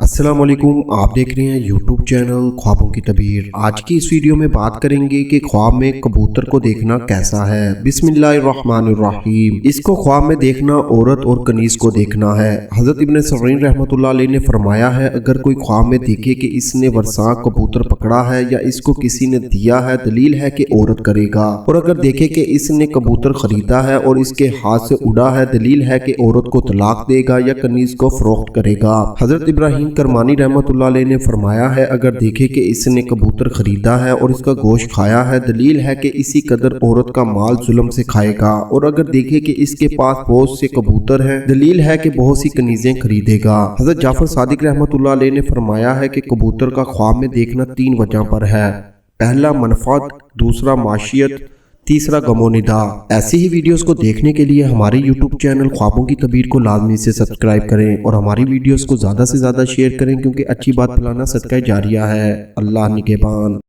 अस्सलाम वालेकुम, आप देख रहे हैं यूट्यूब चैनल ख्वाबों की तबीर। आज की इस वीडियो में बात करेंगे कि ख्वाब में कबूतर को देखना कैसा है। बिस्मिल्लाहिर्रहमानिर्रहीम। इसको ख्वाब में देखना औरत और कनीज को देखना है। हजरत इब्न सिरीन रहमतुल्लाह अलैह ने फरमाया है, अगर कोई ख्वाब में देखे कि इसने वर्षा कबूतर पकड़ा है या इसको किसी ने दिया है, दलील है कि औरत करेगा। और अगर देखे कि इसने कबूतर खरीदा है और इसके हाथ से उड़ा है, दलील है कि औरत को तलाक देगा या कनीज को फरोख्त करेगा। हजरत इब्राहिम करमानी रहमतुल्लाह अलैह ने फरमाया है, अगर देखे कि इसने कबूतर खरीदा है और इसका गोश्त खाया है, दलील है कि इसी कदर औरत का माल जुल्म से खाएगा। और अगर देखे कि इसके पास बहुत से कबूतर हैं, दलील है कि बहुत सी कनीजें खरीदेगा। हजरत जाफर सादिक रहमतुल्लाह अलैह ने फरमाया है कि कबूतर का ख्वाब में देखना 3 वजह पर है। पहला मनफात, दूसरा माशियत, तीसरा गमोनिदा। ऐसी ही वीडियोस को देखने के लिए हमारे YouTube चैनल ख्वाबों की तबीर को लाजमी से सब्सक्राइब करें और हमारी वीडियोस को ज़्यादा से ज़्यादा शेयर करें, क्योंकि अच्छी बात फैलाना सदका जारिया है। अल्लाह निगहबान।